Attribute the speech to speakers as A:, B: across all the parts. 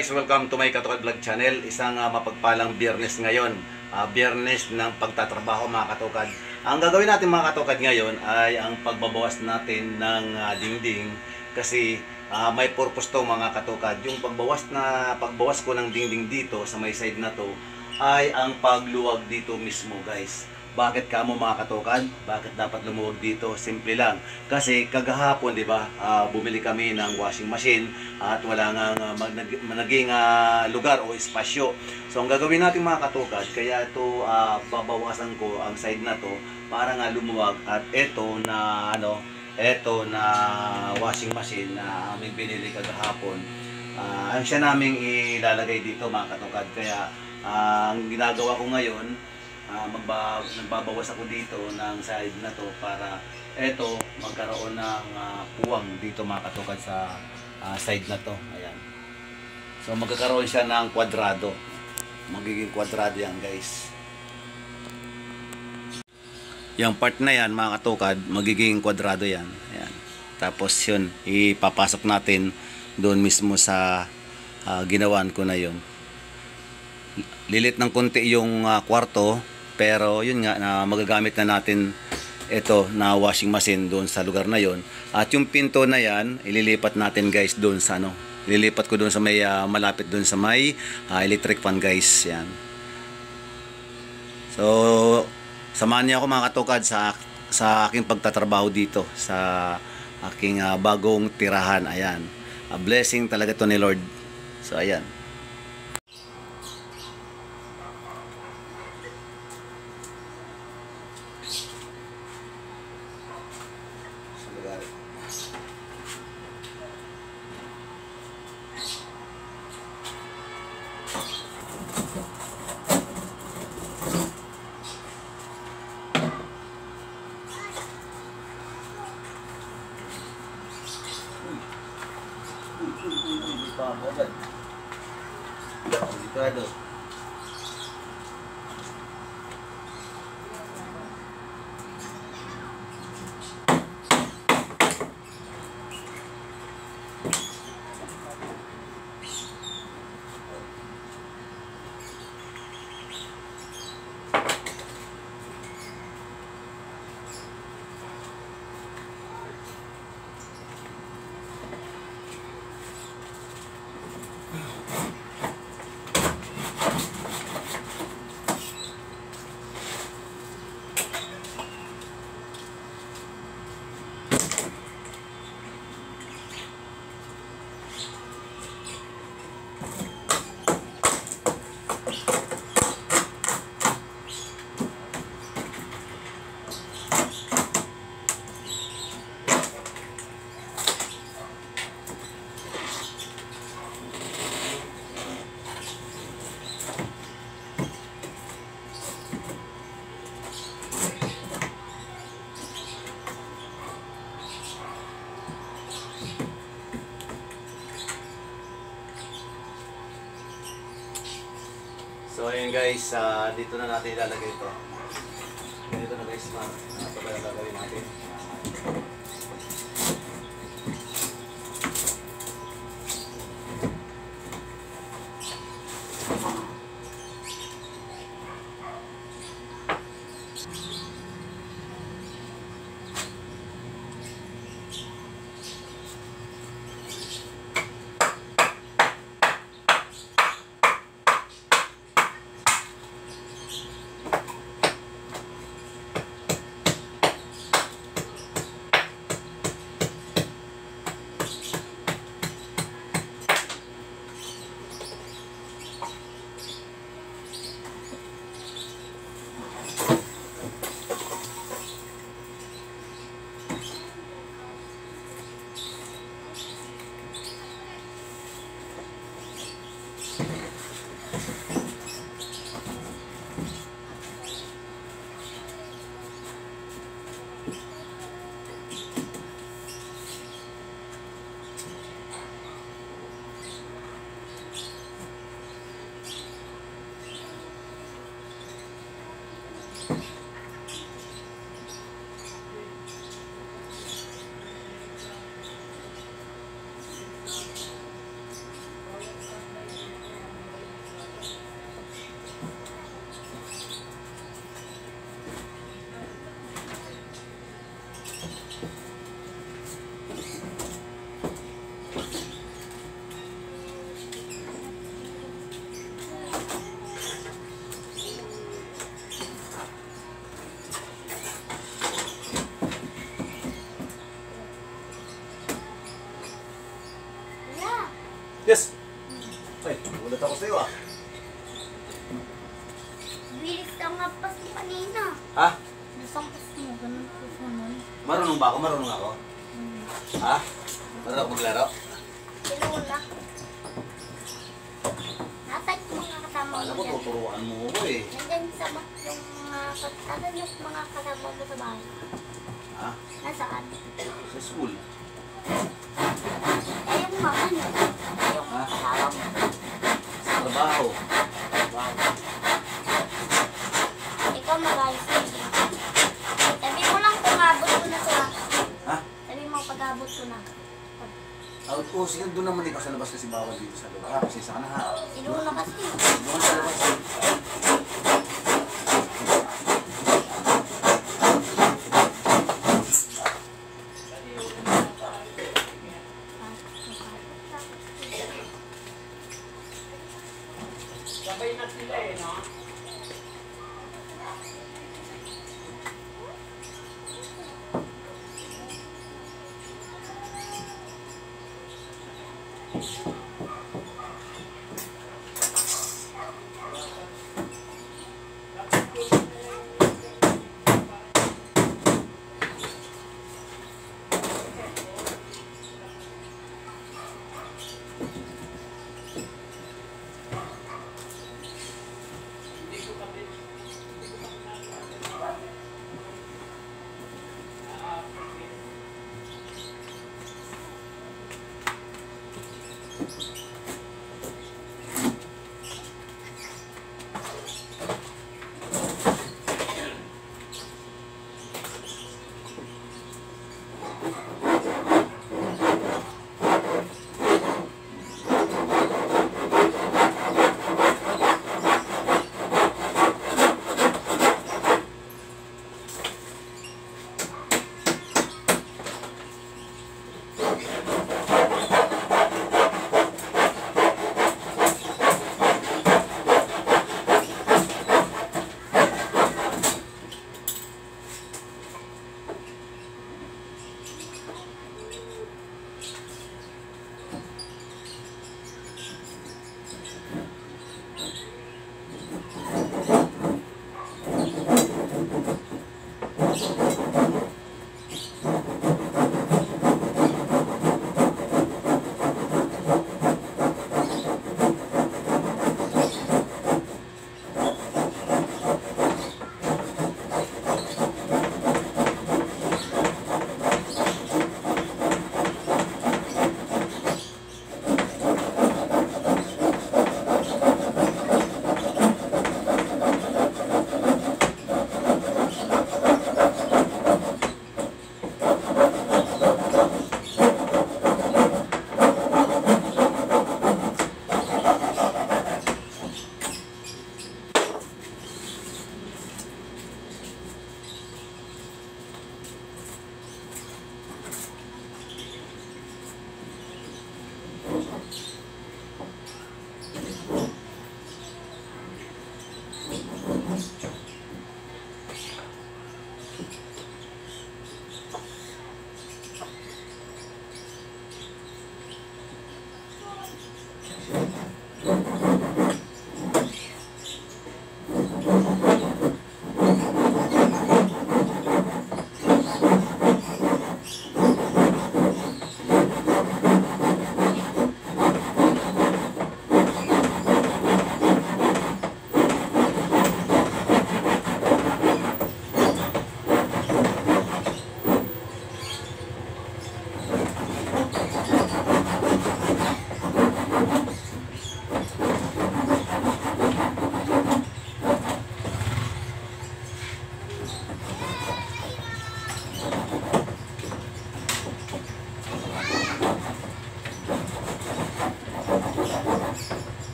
A: guys, welcome to my Katokad Vlog channel. Isang mapagpalang biyernes ngayon. Biyernes ng pagtatrabaho mga katokad. Ang gagawin natin mga katokad ngayon ay ang pagbabawas natin ng dingding. Kasi may purpose to mga katokad. Yung pagbawas ko ng dingding dito sa may side na to ay ang pagluwag dito mismo guys. Bakit kamo mga katokad? Bakit dapat lumuwag dito? Simple lang. Kasi kagahapon, di ba, bumili kami ng washing machine at wala nga naging lugar o espasyo. So ang gagawin natin mga katokad, kaya ito babawasan ko ang side na to para nga lumuwag. At ito na washing machine na aming binili kagahapon. Ang siya naming ilalagay dito mga katokad. Kaya ang ginagawa ko ngayon, nagbabawas ako dito ng side na to para eto magkaroon ng puwang dito mga katokad sa side na to. Ayan. So magkakaroon siya ng kwadrado. Magiging kwadrado yan guys. Yung part na yan mga katokad, magiging kwadrado yan. Ayan. Tapos yun, ipapasok natin doon mismo sa ginawan ko na yun. Lilit ng konti yung kwarto. Pero yun nga, magagamit na natin ito na washing machine doon sa lugar na yon. At yung pinto na yan, ililipat natin guys doon sa ililipat ko doon sa may malapit doon sa may electric fan guys. Yan. So, samahan niyo ako mga katokad sa aking pagtatrabaho dito sa aking bagong tirahan. Ayan. A blessing talaga to ni Lord. So, ayan. Delikado. So ayun guys, dito na natin ilalagay ito. Dito na guys, ito ba yung gagawin natin?
B: nakapas mo kanina.
A: Ha?
B: Nasampas mo, ganun po sunod.
A: Marunong ba ako? Marunong ako? Ha? Marunong ako maglaro?
B: Sinula. Natag yung mga kasama
A: Alam
B: mo
A: ko,
B: dyan.
A: tuturuan mo ko eh.
B: Nandyan sa yung mga kasama mo sa bahay.
A: Ha?
B: Nasaan?
A: Sa school.
B: Eh, yung mga ano, yung
A: Ha?
B: kasama mo.
A: Sa trabaho. Trabaho.
B: Ikaw mag-ayos na. Sabi mo lang kung abot ko na to ha.
A: Ha?
B: Sabi mo pag-abot ko na.
A: Out ko, sige doon naman ikaw sa labas kasi bawal dito sa loob. Ha? Kasi sa na ha.
B: Sinula kasi.
A: Doon sa labas.
C: Sabay na sila eh, no? Hindi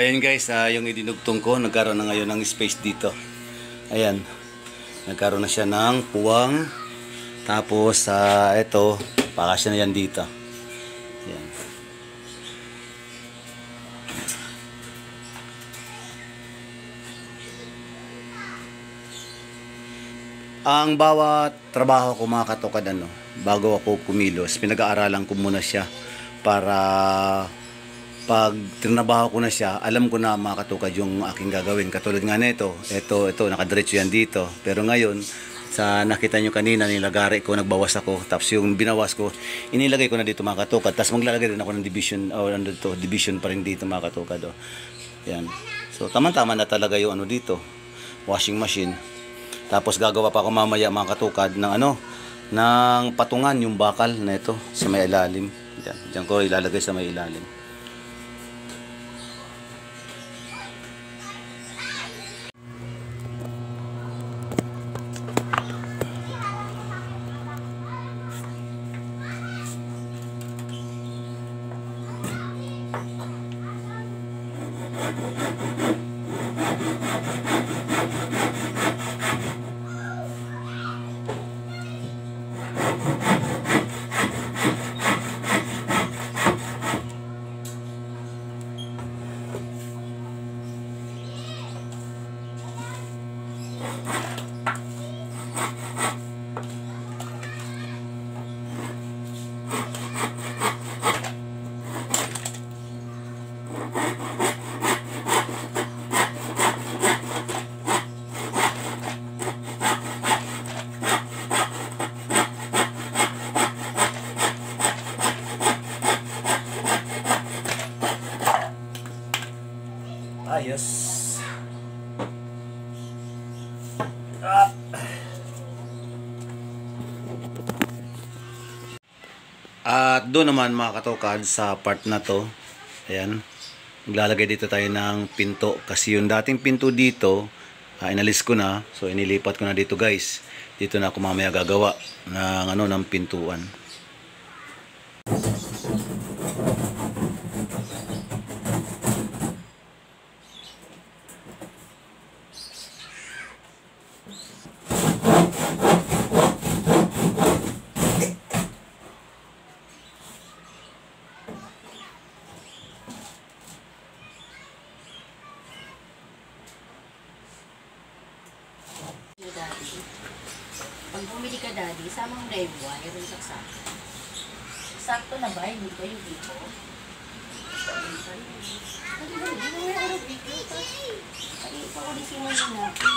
A: Ayan guys, yung idinugtong ko, nagkaroon na ngayon ng space dito. Ayan. Nagkaroon na siya ng puwang. Tapos, ito, pakasya na yan dito. Ayan. Ang bawat trabaho ko mga katokad, bago ako kumilos, pinag-aaralan ko muna siya para pag trinabaho ko na siya, alam ko na mga katukad yung aking gagawin. Katulad nga nito, ito, nakadiretso yan dito. Pero ngayon, sa nakita nyo kanina, nilagari ko, nagbawas ako. Tapos yung binawas ko, inilagay ko na dito mga katukad. Tapos maglalagay rin ako ng division, division pa rin dito mga katukad. Yan. So, tama-tama na talaga yung dito, washing machine. Tapos gagawa pa ako mamaya mga katukad ng ng patungan yung bakal na ito sa may ilalim. Diyan ko ilalagay sa may ilalim. Ayos. At doon naman mga katokad sa part na to, ayan, maglalagay dito tayo ng pinto. Kasi yung dating pinto dito, inalis ko na. So inilipat ko na dito guys. Dito na ako mamaya gagawa ng ng pintuan.
B: Pag bumili ka, Daddy, samang live wire yung saksak. Sakto na ba? Hindi ba yung dito? Hindi ba yung araw dito? Ay, paulisin mo na natin.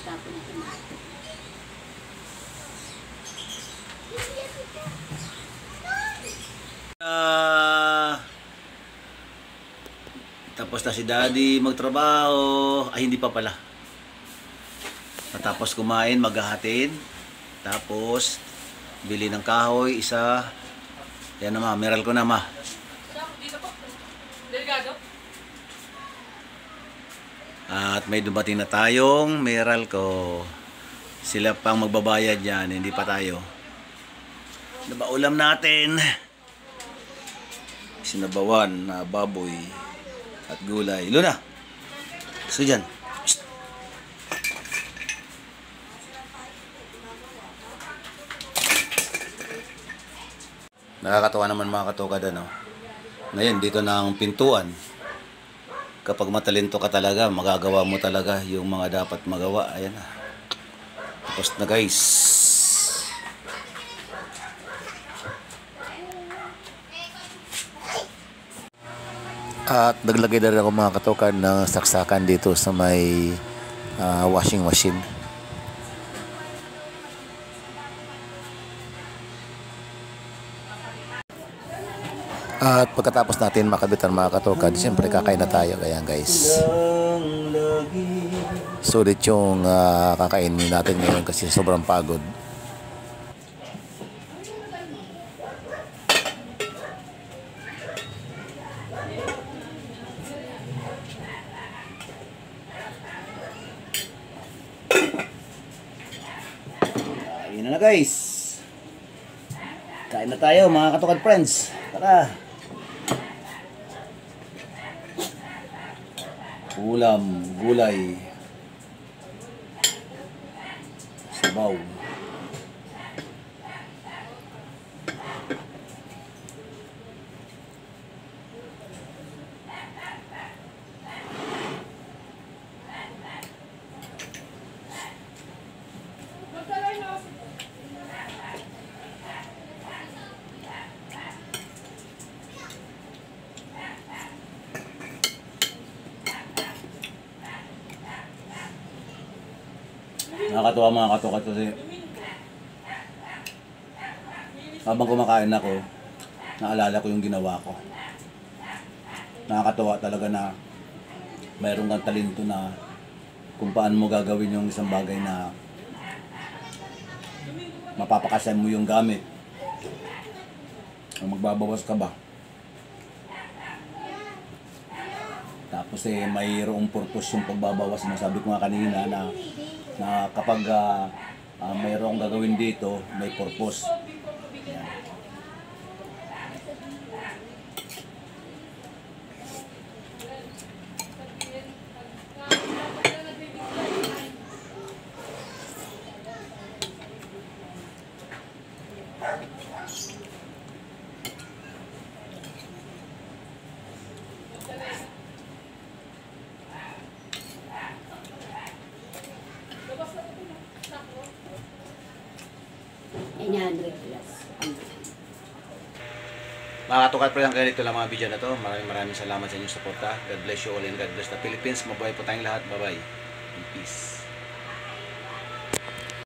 B: Tatapon natin natin.
A: Tapos na si Daddy magtrabaho. Ay, hindi pa pala. Matapos kumain, maghahatid. Tapos, bili ng kahoy, isa. Yan na ma, meral ko na ma. At may dumating na tayong meral ko. Sila pang magbabayad yan, hindi pa tayo. Ano ba ulam natin? Sinabawan na baboy at gulay. Luna! So dyan. Psst. Nakakatawa naman mga katokad, Ngayon, dito na ang pintuan. Kapag matalento ka talaga, magagawa mo talaga yung mga dapat magawa. Ayan na. Tapos na guys. At naglagay na rin ako mga katokad ng saksakan dito sa may washing machine. At pagkatapos natin makabitan mga katokad, siyempre kakain na tayo. Kaya guys, sulit yung kakainin natin ngayon kasi sobrang pagod. Yan na guys. Kain na tayo mga katukad friends. Tara. Ulam, gulay. Sabaw. Nakakatuwa mga katukad kasi habang kumakain ako, naalala ko yung ginawa ko. Nakakatuwa talaga na mayroon kang talento na kung paano mo gagawin yung isang bagay na mapapakasan mo yung gamit. O magbabawas ka ba? Tapos mayroong purpose yung pagbabawas mo. Sabi ko nga kanina na kapag mayroong gagawin dito, may purpose. Yan. Mga katukad pa lang kayo dito lang mga video na to. Maraming salamat sa inyong suporta. God bless you all and God bless the Philippines. Mabuhay po tayong lahat. Bye bye. Peace.